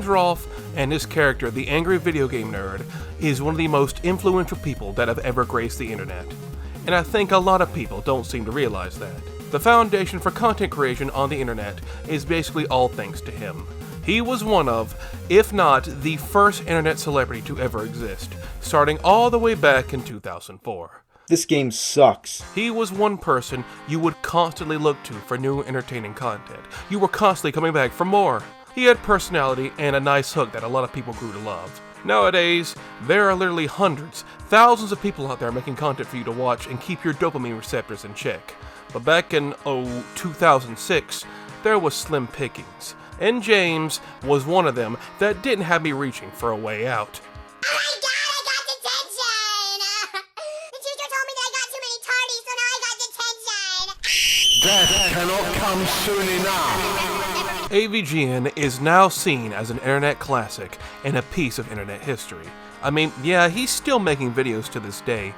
James Rolfe and his character, the Angry Video Game Nerd, is one of the most influential people that have ever graced the internet. And I think a lot of people don't seem to realize that. The foundation for content creation on the internet is basically all thanks to him. He was one of, if not the first internet celebrity to ever exist, starting all the way back in 2004. This game sucks. He was one person you would constantly look to for new entertaining content. You were constantly coming back for more. He had personality and a nice hook that a lot of people grew to love. Nowadays, there are literally hundreds, thousands of people out there making content for you to watch and keep your dopamine receptors in check. But back in, 2006, there was slim pickings. And James was one of them that didn't have me reaching for a way out. Oh my god, I got detention! The teacher told me that I got too many tardies, so now I got detention! Death cannot come soon enough. AVGN is now seen as an internet classic and a piece of internet history. I mean, yeah, he's still making videos to this day,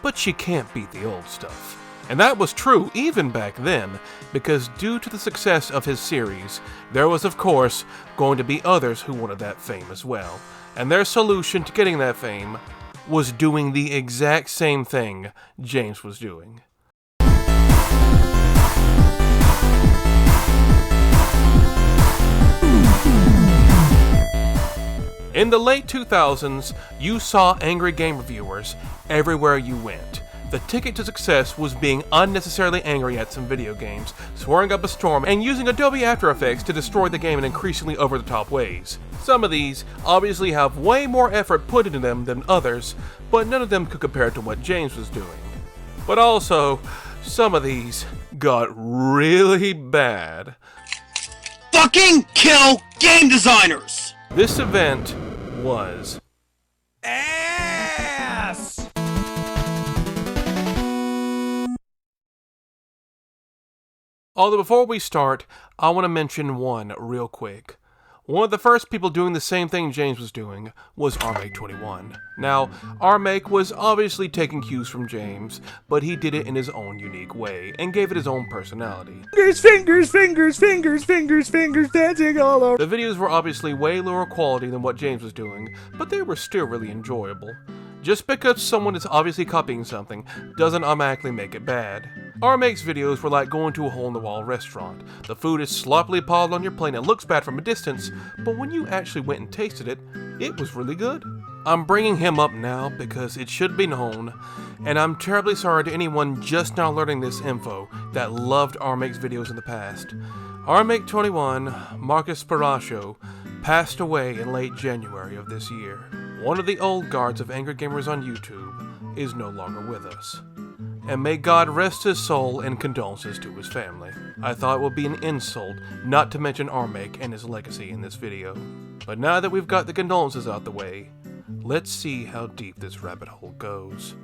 but you can't beat the old stuff. And that was true even back then, because due to the success of his series, there was of course going to be others who wanted that fame as well. And their solution to getting that fame was doing the exact same thing James was doing. In the late 2000s, you saw angry game reviewers everywhere you went. The ticket to success was being unnecessarily angry at some video games, swearing up a storm, and using Adobe After Effects to destroy the game in increasingly over-the-top ways. Some of these obviously have way more effort put into them than others, but none of them could compare to what James was doing. But also, some of these got really bad. Fucking kill game designers! This event was Ass! Although before we start, I want to mention one real quick. One of the first people doing the same thing James was doing was rmake21. Now, rmake was obviously taking cues from James, but he did it in his own unique way, and gave it his own personality. Fingers dancing all over. The videos were obviously way lower quality than what James was doing, but they were still really enjoyable. Just because someone is obviously copying something doesn't automatically make it bad. rmake's videos were like going to a hole-in-the-wall restaurant. The food is sloppily piled on your plate and looks bad from a distance, but when you actually went and tasted it, it was really good. I'm bringing him up now because it should be known, and I'm terribly sorry to anyone just now learning this info that loved rmake's videos in the past. rmake21, Marcus Parasho, passed away in late January of this year. One of the old guards of Angry Gamers on YouTube is no longer with us. And may God rest his soul and condolences to his family. I thought it would be an insult not to mention rmake and his legacy in this video. But now that we've got the condolences out the way, let's see how deep this rabbit hole goes.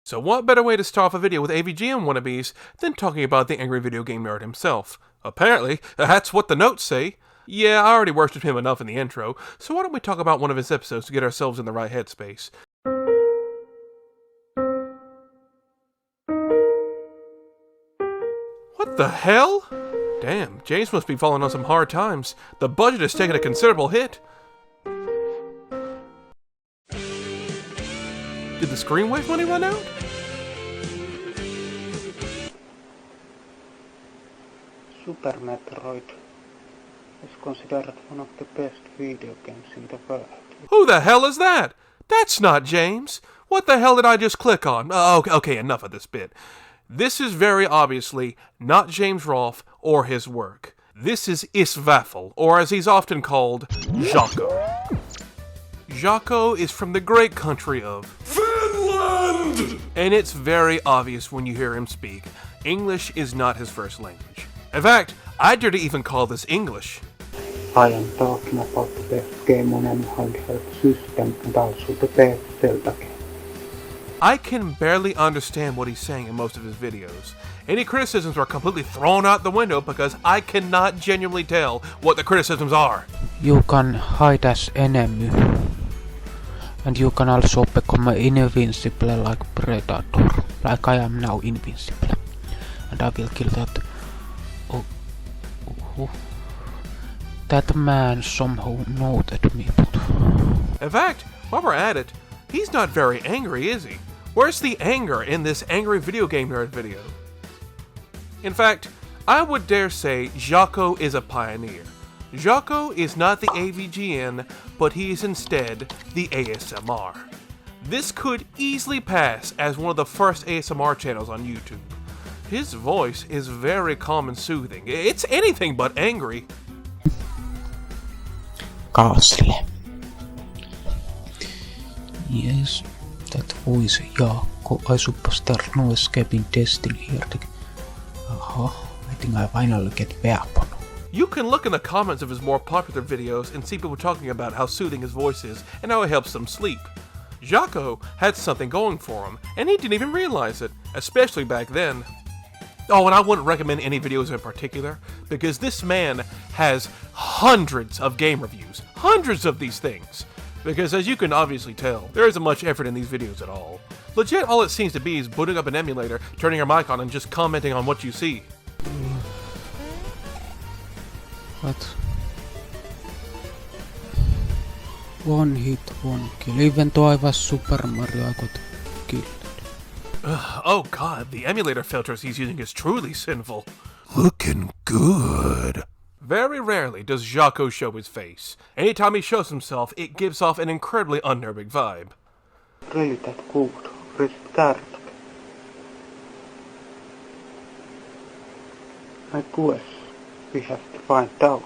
So what better way to start off a video with AVGN wannabes than talking about the Angry Video Game Nerd himself? Apparently, that's what the notes say. Yeah, I already worshipped him enough in the intro, so why don't we talk about one of his episodes to get ourselves in the right headspace. What the hell? Damn, James must be falling on some hard times. The budget has taken a considerable hit. Did the Screen Wave money run out? Super Metroid is considered one of the best video games in the world. Who the hell is that? That's not James. What the hell did I just click on? Okay, enough of this bit. This is very obviously not James Rolfe or his work. This is Isvaffel, or as he's often called, Jaco. Jaco is from the great country of Finland! And it's very obvious when you hear him speak. English is not his first language. In fact, I dare to even call this English. I am talking about the best game on any handheld system and also the best Zelda game. I can barely understand what he's saying in most of his videos. Any criticisms are completely thrown out the window because I cannot genuinely tell what the criticisms are. You can hide as enemy. And you can also become invincible like Predator. Like I am now invincible. And I will kill that. Oh. That man somehow noted me. In fact, while we're at it, he's not very angry, is he? Where's the anger in this angry video game nerd video? In fact, I would dare say Jaco is a pioneer. Jaco is not the AVGN, but he is instead the ASMR. This could easily pass as one of the first ASMR channels on YouTube. His voice is very calm and soothing. It's anything but angry. Castle. Yes, that voice, Jaakko. I suppose there's no escaping Destiny here. I think I finally get weapon. You can look in the comments of his more popular videos and see people talking about how soothing his voice is and how it helps them sleep. Jaco had something going for him, and he didn't even realize it, especially back then. Oh, and I wouldn't recommend any videos in particular, because this man has hundreds of game reviews. Hundreds of these things. Because as you can obviously tell, there isn't much effort in these videos at all. Legit, all it seems to be is booting up an emulator, turning your mic on, and just commenting on what you see. What? One hit, one kill. Even though I was Super Mario, I got killed. Oh god, the emulator filters he's using is truly sinful. Looking good. Very rarely does Jaco show his face. Anytime he shows himself, it gives off an incredibly unnerving vibe. Really that good? Restart. I guess we have to find out.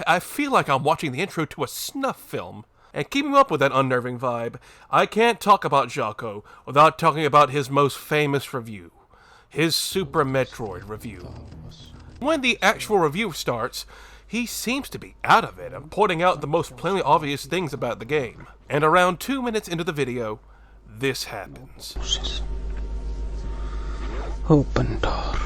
I feel like I'm watching the intro to a snuff film. And keeping up with that unnerving vibe, I can't talk about Jaco without talking about his most famous review. His Super Metroid review. When the actual review starts, he seems to be out of it and pointing out the most plainly obvious things about the game. And around 2 minutes into the video, this happens. Open door.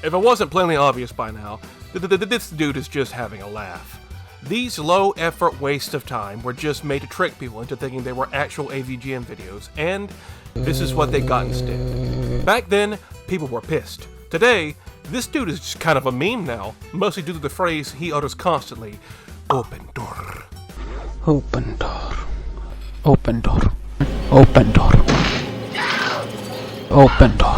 If it wasn't plainly obvious by now, this dude is just having a laugh. These low-effort wastes of time were just made to trick people into thinking they were actual AVGN videos, and this is what they got instead. Back then, people were pissed. Today, this dude is just kind of a meme now, mostly due to the phrase he utters constantly, open door. Open door. Open door. Open door. Open door.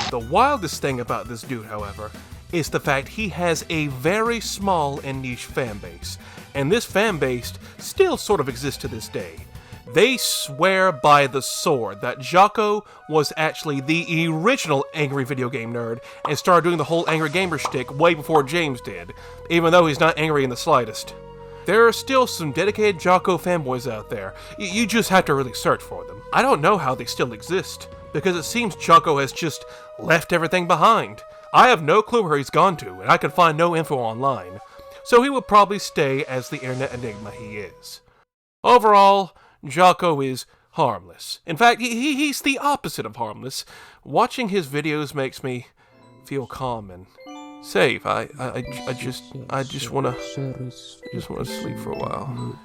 The wildest thing about this dude, however, is the fact he has a very small and niche fan base, and this fan base still sort of exists to this day. They swear by the sword that Jaco was actually the original angry video game nerd and started doing the whole angry gamer shtick way before James did, even though he's not angry in the slightest. There are still some dedicated Jaco fanboys out there. You just have to really search for them. I don't know how they still exist, because it seems Jaco has just left everything behind. I have no clue where he's gone to, and I can find no info online, so he will probably stay as the internet enigma he is. Overall, Jaco is harmless. In fact, he's the opposite of harmless. Watching his videos makes me feel calm and safe. I just wanna sleep for a while.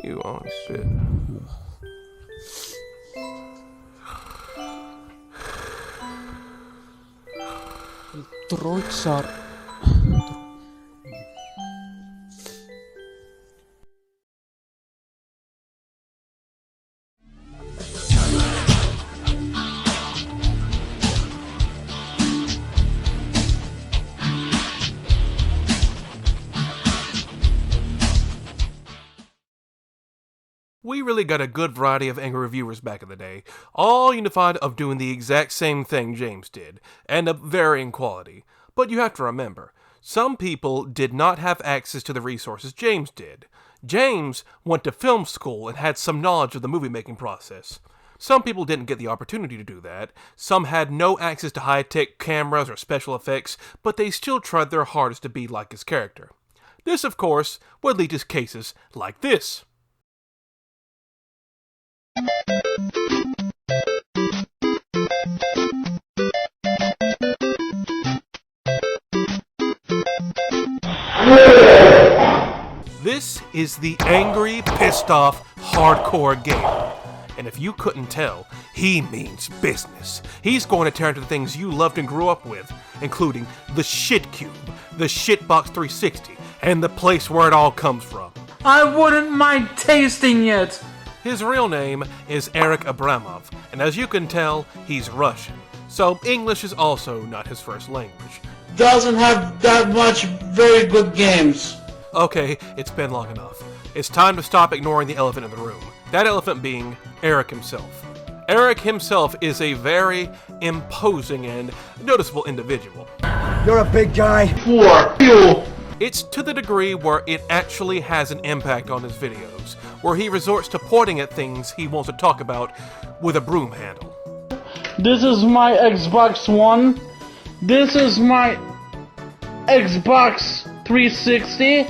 You on a bit. Droids are... We really got a good variety of angry reviewers back in the day, all unified of doing the exact same thing James did, and of varying quality. But you have to remember, some people did not have access to the resources James did. James went to film school and had some knowledge of the movie-making process. Some people didn't get the opportunity to do that. Some had no access to high-tech cameras or special effects, but they still tried their hardest to be like his character. This, of course, would lead to cases like this. This is the angry, pissed off, hardcore gamer. And if you couldn't tell, he means business. He's going to tear into the things you loved and grew up with, including the shit cube, the shitbox 360, and the place where it all comes from. I wouldn't mind tasting it! His real name is Eric Abramov, and as you can tell, he's Russian. So English is also not his first language. Doesn't have that much very good games. Okay, it's been long enough. It's time to stop ignoring the elephant in the room. That elephant being Eric himself. Eric himself is a very imposing and noticeable individual. You're a big guy. For you. It's to the degree where it actually has an impact on his videos, where he resorts to pointing at things he wants to talk about with a broom handle. This is my Xbox One. This is my Xbox 360.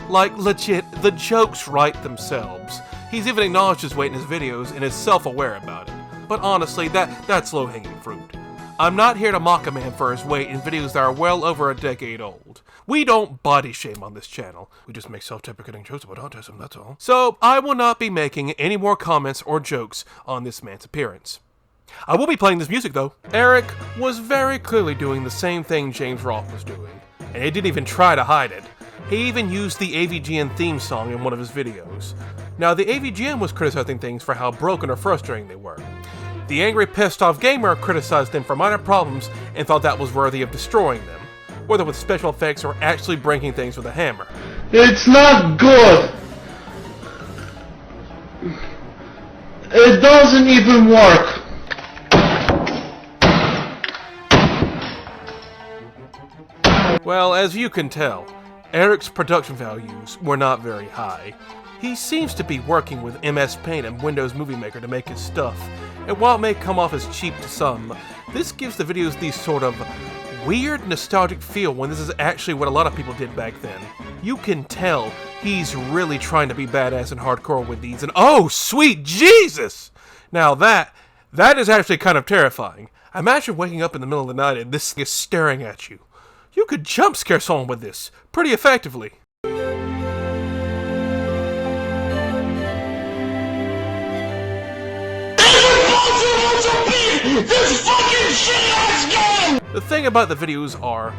Like, legit, the jokes write themselves. He's even acknowledged his weight in his videos and is self-aware about it. But honestly, that's low-hanging fruit. I'm not here to mock a man for his weight in videos that are well over a decade old. We don't body shame on this channel. We just make self-deprecating jokes about autism, that's all. So, I will not be making any more comments or jokes on this man's appearance. I will be playing this music, though. Eric was very clearly doing the same thing James Rolfe was doing, and he didn't even try to hide it. He even used the AVGN theme song in one of his videos. Now, the AVGN was criticizing things for how broken or frustrating they were. The angry, pissed-off gamer criticized them for minor problems and thought that was worthy of destroying them, whether with special effects or actually breaking things with a hammer. It's not good. It doesn't even work. Well, as you can tell, Eric's production values were not very high. He seems to be working with MS Paint and Windows Movie Maker to make his stuff, and while it may come off as cheap to some, this gives the videos these sort of weird nostalgic feel when this is actually what a lot of people did back then. You can tell he's really trying to be badass and hardcore with these, and oh, sweet Jesus! Now that is actually kind of terrifying. Imagine waking up in the middle of the night and this thing is staring at you. You could jump scare someone with this pretty effectively. This fucking shit-ass game! The thing about the videos are,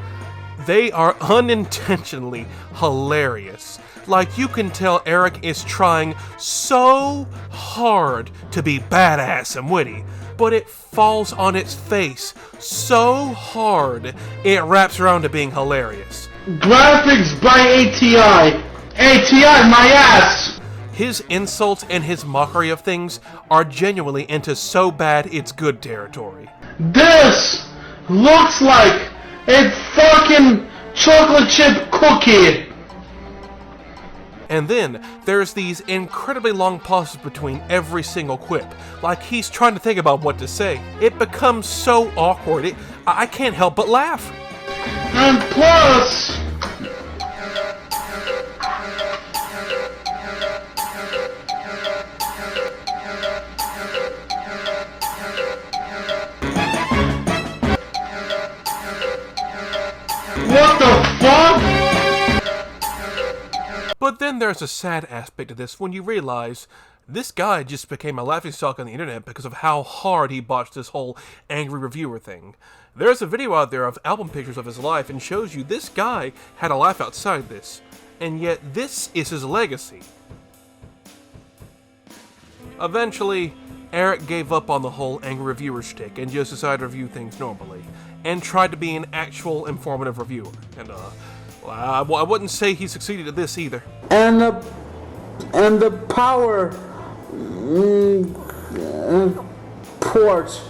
they are unintentionally hilarious. Like, you can tell Eric is trying so hard to be badass and witty, but it falls on its face so hard it wraps around to being hilarious. Graphics by ATI. ATI, my ass! His insults and his mockery of things are genuinely into so bad it's good territory. This looks like a fucking chocolate chip cookie. And then, there's these incredibly long pauses between every single quip, like he's trying to think about what to say. It becomes so awkward, I can't help but laugh. And plus, what the fuck? But then there's a sad aspect to this when you realize this guy just became a laughingstock on the internet because of how hard he botched this whole angry reviewer thing. There's a video out there of album pictures of his life and shows you this guy had a life outside this, and yet this is his legacy. Eventually, Eric gave up on the whole angry reviewer shtick and just decided to review things normally, and tried to be an actual informative reviewer. And I wouldn't say he succeeded at this either. And the power port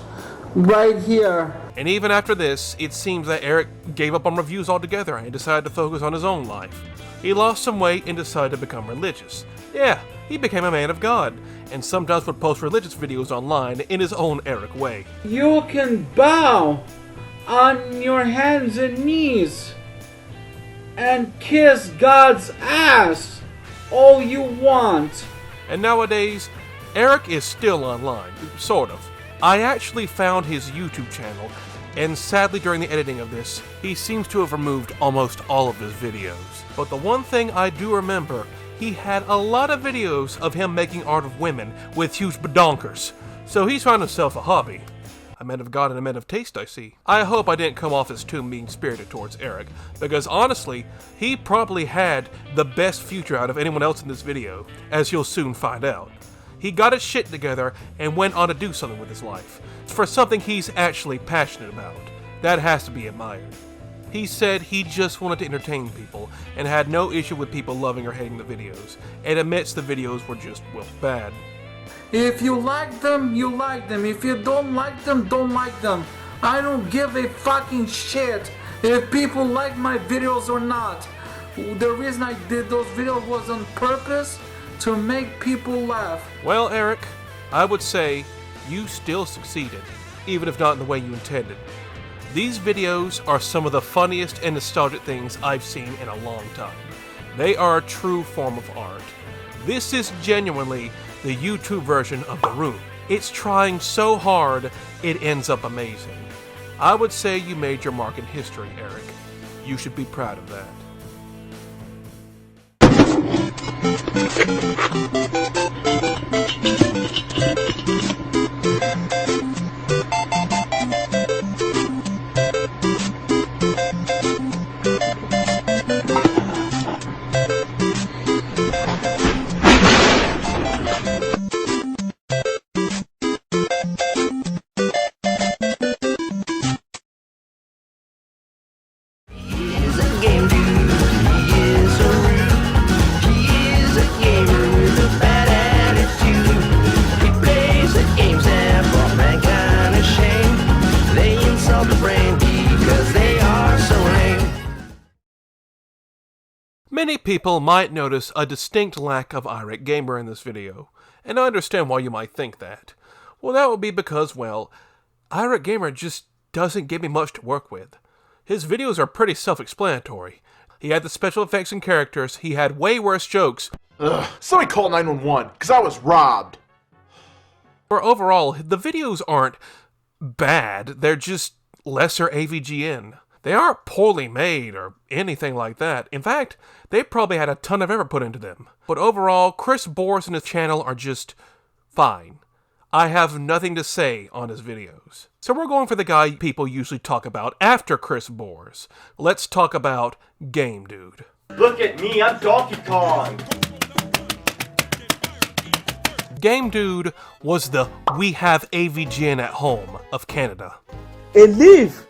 right here. And even after this, it seems that Eric gave up on reviews altogether and decided to focus on his own life. He lost some weight and decided to become religious. Yeah, he became a man of God, and sometimes would post religious videos online in his own Eric way. You can bow on your hands and knees and kiss God's ass all you want. And nowadays, Eric is still online, sort of. I actually found his YouTube channel, and sadly during the editing of this, he seems to have removed almost all of his videos. But the one thing I do remember, he had a lot of videos of him making art of women with huge badonkers. So he's found himself a hobby. A man of God and a man of taste, I see. I hope I didn't come off as too mean-spirited towards Eric, because honestly, he probably had the best future out of anyone else in this video, as you'll soon find out. He got his shit together and went on to do something with his life, for something he's actually passionate about. That has to be admired. He said he just wanted to entertain people, and had no issue with people loving or hating the videos, and admits the videos were just, well, bad. If you like them, you like them. If you don't like them, don't like them. I don't give a fucking shit if people like my videos or not. The reason I did those videos was on purpose to make people laugh. Well, Eric, I would say you still succeeded, even if not in the way you intended. These videos are some of the funniest and nostalgic things I've seen in a long time. They are a true form of art. This is genuinely the YouTube version of The Room. It's trying so hard, it ends up amazing. I would say you made your mark in history, Eric. You should be proud of that. Many people might notice a distinct lack of irate gamer in this video, and I understand why you might think that. Well, that would be because, well, irate gamer just doesn't give me much to work with. His videos are pretty self-explanatory. He had the special effects and characters, he had way worse jokes. Ugh, somebody call 911, because I was robbed. Or overall, the videos aren't bad, they're just lesser AVGN. They aren't poorly made or anything like that. In fact, they probably had a ton of effort put into them. But overall, Chris Boers and his channel are just fine. I have nothing to say on his videos. So we're going for the guy people usually talk about after Chris Boers. Let's talk about Game Dude. Look at me, I'm Donkey Kong! Game Dude was the "we have AVGN at home" of Canada. And leave!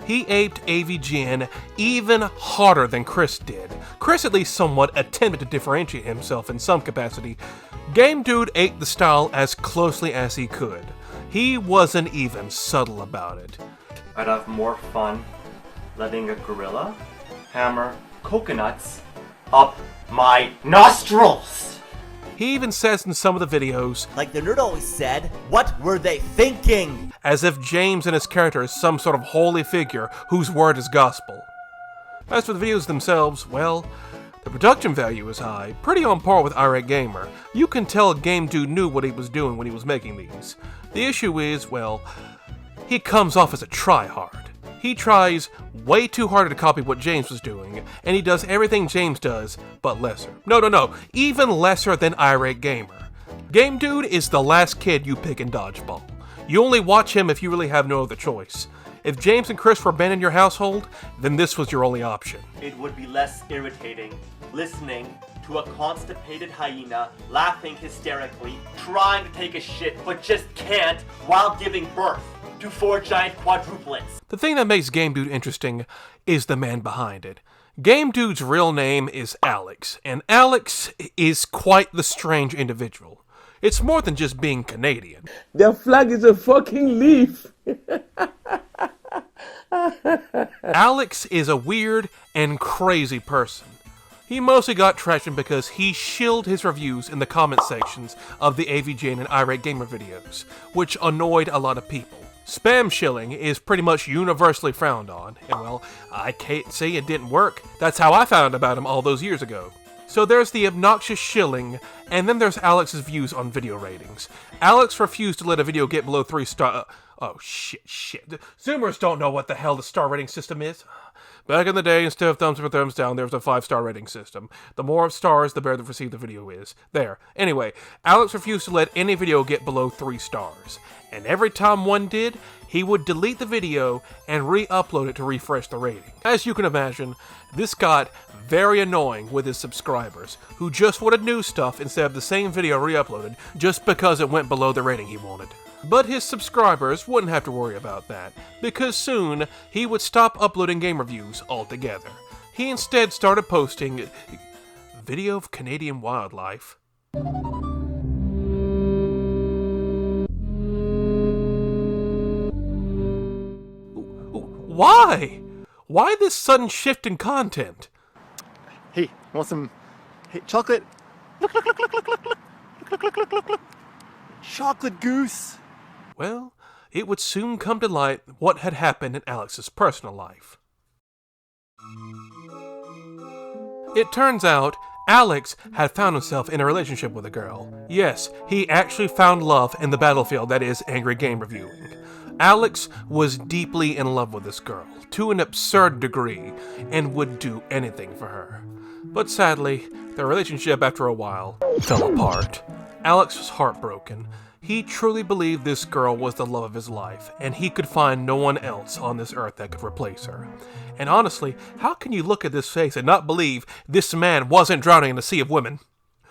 He aped AVGN even harder than Chris did. Chris at least somewhat attempted to differentiate himself in some capacity. Game Dude aped the style as closely as he could. He wasn't even subtle about it. I'd have more fun letting a gorilla hammer coconuts up my nostrils! He even says in some of the videos, like the nerd always said, what were they thinking? As if James and his character is some sort of holy figure whose word is gospel. As for the videos themselves, well, the production value is high, pretty on par with Irate Gamer. You can tell Game Dude knew what he was doing when he was making these. The issue is, well, he comes off as a tryhard. He tries way too hard to copy what James was doing, and he does everything James does, but lesser. No, even lesser than Irate Gamer. Game Dude is the last kid you pick in Dodgeball. You only watch him if you really have no other choice. If James and Chris were banned in your household, then this was your only option. It would be less irritating listening to a constipated hyena laughing hysterically, trying to take a shit, but just can't while giving birth to 4 giant quadruplets. The thing that makes Game Dude interesting is the man behind it. Game Dude's real name is Alex, and Alex is quite the strange individual. It's more than just being Canadian. Their flag is a fucking leaf. Alex is a weird and crazy person. He mostly got traction because he shilled his reviews in the comment sections of the AVGN and Irate Gamer videos, which annoyed a lot of people. Spam shilling is pretty much universally frowned on, and well, I can't say it didn't work. That's how I found about him all those years ago. So there's the obnoxious shilling, and then there's Alex's views on video ratings. Alex refused to let a video get below 3 star. Oh shit. Zoomers don't know what the hell the star rating system is. Back in the day, instead of thumbs up or thumbs down, there was a 5-star rating system. The more stars, the better the perceived the video is. There. Anyway, Alex refused to let any video get below 3 stars. And every time one did, he would delete the video and re-upload it to refresh the rating. As you can imagine, this got very annoying with his subscribers, who just wanted new stuff instead of the same video re-uploaded just because it went below the rating he wanted. But his subscribers wouldn't have to worry about that, because soon he would stop uploading game reviews altogether. He instead started posting video of Canadian wildlife. Why? Why this sudden shift in content? Hey, want some chocolate? Chocolate goose! Well, it would soon come to light what had happened in Alex's personal life. It turns out, Alex had found himself in a relationship with a girl. Yes, he actually found love in the battlefield that is angry game reviewing. Alex was deeply in love with this girl, to an absurd degree, and would do anything for her. But sadly, their relationship after a while fell apart. Alex was heartbroken. He truly believed this girl was the love of his life, and he could find no one else on this earth that could replace her. And honestly, how can you look at this face and not believe this man wasn't drowning in a sea of women?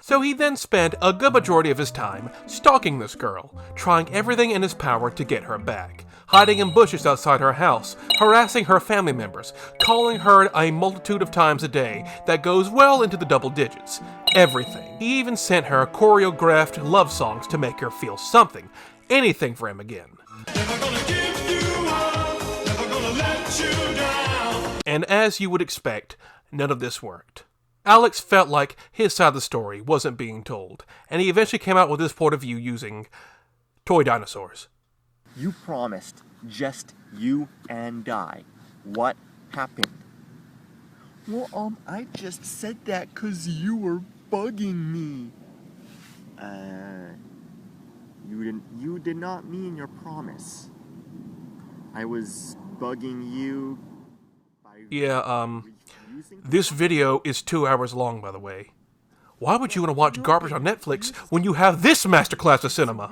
So he then spent a good majority of his time stalking this girl, trying everything in his power to get her back, hiding in bushes outside her house, harassing her family members, calling her a multitude of times a day that goes well into the double digits. Everything. He even sent her choreographed love songs to make her feel something, anything for him again. Never gonna give you up, never gonna let you down. And as you would expect, none of this worked. Alex felt like his side of the story wasn't being told, and he eventually came out with his point of view using toy dinosaurs. You promised just you and I. What happened? Well, I just said that 'cause you were bugging me. You did not mean your promise. I was bugging you by this video is 2 hours long, by the way. Why would you want to watch garbage on Netflix when you have this masterclass of cinema?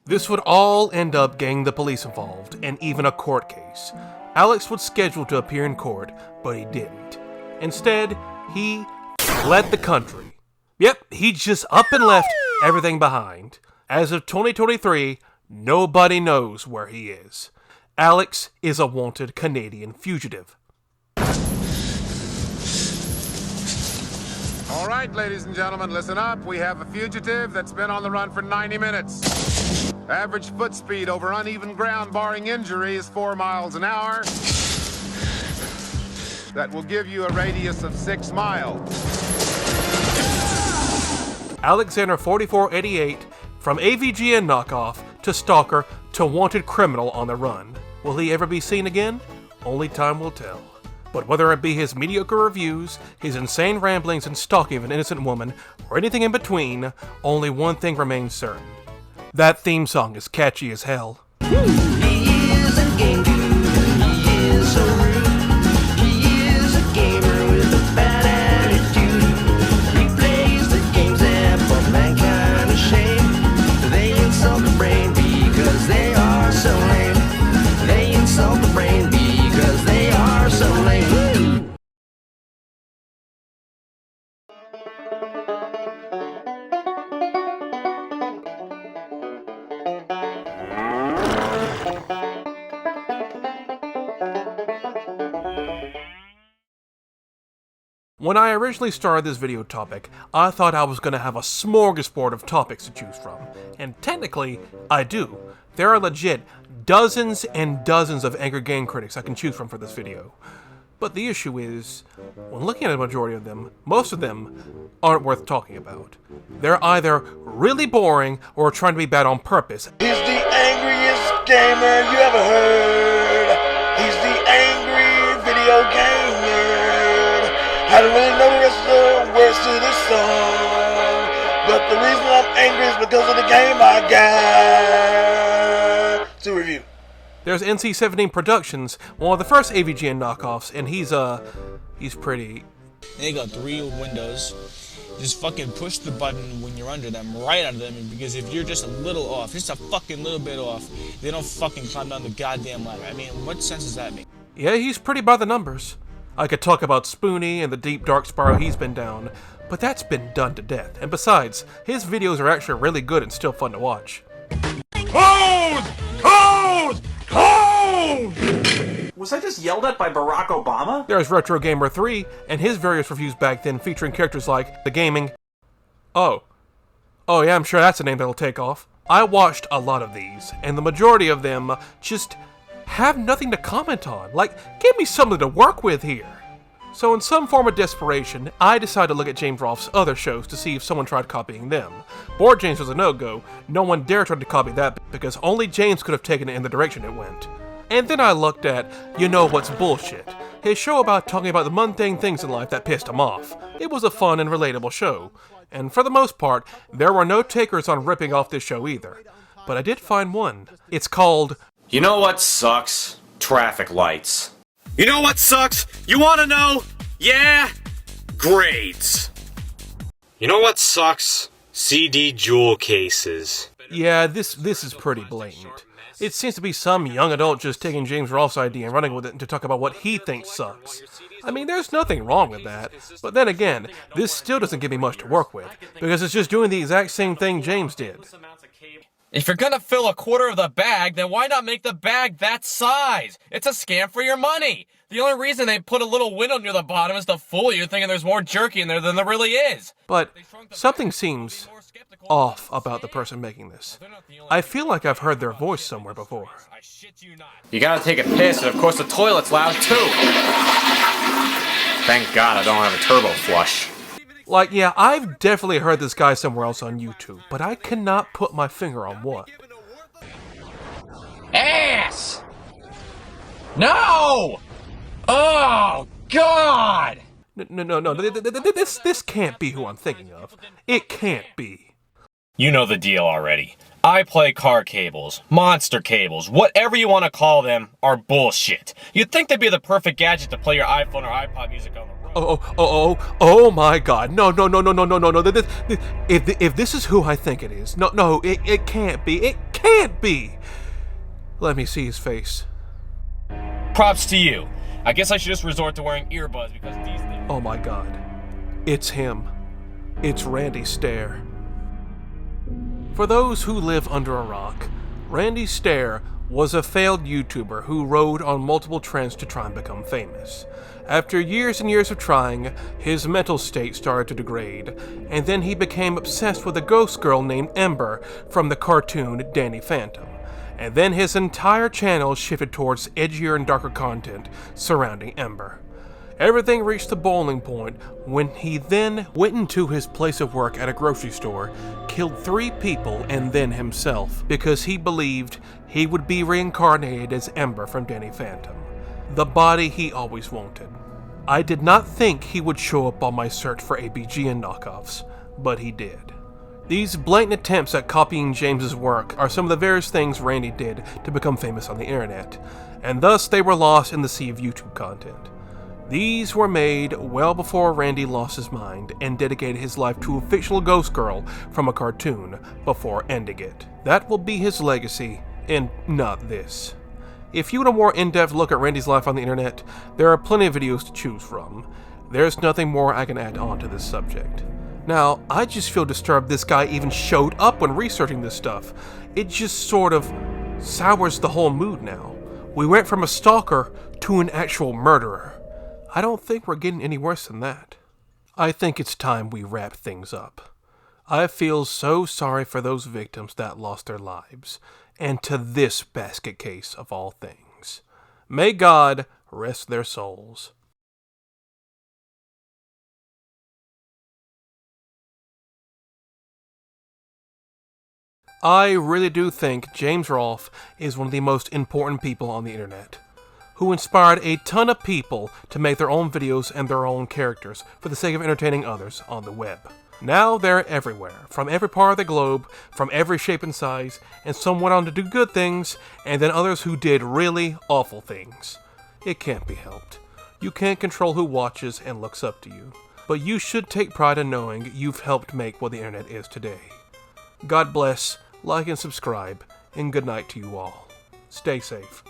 This would all end up getting the police involved, and even a court case. Alex was scheduled to appear in court, but he didn't. Instead, he fled the country. Yep, he just up and left everything behind. As of 2023, nobody knows where he is. Alex is a wanted Canadian fugitive. All right, ladies and gentlemen, listen up. We have a fugitive that's been on the run for 90 minutes. Average foot speed over uneven ground, barring injury, is 4 miles an hour. That will give you a radius of 6 miles. Alexander 4488, from AVGN knockoff to stalker to wanted criminal on the run. Will he ever be seen again? Only time will tell. But whether it be his mediocre reviews, his insane ramblings and stalking of an innocent woman, or anything in between, only one thing remains certain. That theme song is catchy as hell. He is a game dude, he is so rude. He is a gamer with a bad attitude. He plays the games that put mankind to shame. They insult the brain because they are so lame. They insult the brain because they are so lame. When I originally started this video topic, I thought I was going to have a smorgasbord of topics to choose from. And technically, I do. There are legit dozens and dozens of angry game critics I can choose from for this video. But the issue is, when looking at a majority of them, most of them aren't worth talking about. They're either really boring or trying to be bad on purpose. He's the angriest gamer you ever heard. He's the angry video game nerd. I don't really know the rest of the words to this song, but the reason I'm angry is because of the game I got to review. There's NC-17 Productions, one of the first AVGN knockoffs, and he's pretty... They got 3 windows. Just fucking push the button when you're under them, right under them, because if you're just a little off, just a fucking little bit off, they don't fucking climb down the goddamn ladder. I mean, what sense does that make? Yeah, he's pretty by the numbers. I could talk about Spoonie and the deep dark spiral he's been down, but that's been done to death. And besides, his videos are actually really good and still fun to watch. Code! Code! Code! Was I just yelled at by Barack Obama? There's Retro Gamer 3 and his various reviews back then featuring characters like The Gaming. Oh yeah, I'm sure that's a name that'll take off. I watched a lot of these, and the majority of them just have nothing to comment on. Like, give me something to work with here. So in some form of desperation, I decided to look at James Rolfe's other shows to see if someone tried copying them. Board James was a no-go. No one dared try to copy that because only James could have taken it in the direction it went. And then I looked at You Know What's Bullshit, his show about talking about the mundane things in life that pissed him off. It was a fun and relatable show. And for the most part, there were no takers on ripping off this show either. But I did find one. It's called You Know What Sucks? Traffic Lights. You know what sucks? You wanna know? Yeah? Grades. You know what sucks? CD jewel cases. Yeah, this is pretty blatant. It seems to be some young adult just taking James Rolfe's idea and running with it to talk about what he thinks sucks. I mean, there's nothing wrong with that, but then again, this still doesn't give me much to work with, because it's just doing the exact same thing James did. If you're gonna fill a quarter of the bag, then why not make the bag that size? It's a scam for your money! The only reason they put a little window near the bottom is to fool you thinking there's more jerky in there than there really is! But something seems off about the person making this. I feel like I've heard their voice somewhere before. You gotta take a piss, and of course the toilet's loud too! Thank God I don't have a turbo flush. Like, yeah, I've definitely heard this guy somewhere else on YouTube, but I cannot put my finger on what. Ass! No! Oh, God! No, this can't be who I'm thinking of. It can't be. You know the deal already. I play car cables, monster cables, whatever you want to call them, are bullshit. You'd think they'd be the perfect gadget to play your iPhone or iPod music on the road. Oh my God. No. If this is who I think it is, no, it can't be. It can't be. Let me see his face. Props to you. I guess I should just resort to wearing earbuds because these things... Oh my God. It's him. It's Randy Stair. For those who live under a rock, Randy Stair was a failed YouTuber who rode on multiple trends to try and become famous. After years and years of trying, his mental state started to degrade, and then he became obsessed with a ghost girl named Ember from the cartoon Danny Phantom. And then his entire channel shifted towards edgier and darker content surrounding Ember. Everything reached the boiling point when he then went into his place of work at a grocery store, killed 3 people and then himself, because he believed he would be reincarnated as Ember from Danny Phantom, the body he always wanted. I did not think he would show up on my search for AVGN knockoffs, but he did. These blatant attempts at copying James's work are some of the various things Randy did to become famous on the internet, and thus they were lost in the sea of YouTube content. These were made well before Randy lost his mind and dedicated his life to a fictional ghost girl from a cartoon before ending it. That will be his legacy, and not this. If you want a more in-depth look at Randy's life on the internet, there are plenty of videos to choose from. There's nothing more I can add on to this subject. Now, I just feel disturbed this guy even showed up when researching this stuff. It just sort of sours the whole mood now. We went from a stalker to an actual murderer. I don't think we're getting any worse than that. I think it's time we wrap things up. I feel so sorry for those victims that lost their lives, and to this basket case of all things. May God rest their souls. I really do think James Rolfe is one of the most important people on the internet, who inspired a ton of people to make their own videos and their own characters for the sake of entertaining others on the web. Now they're everywhere, from every part of the globe, from every shape and size, and some went on to do good things, and then others who did really awful things. It can't be helped. You can't control who watches and looks up to you, but you should take pride in knowing you've helped make what the internet is today. God bless, like and subscribe, and good night to you all. Stay safe.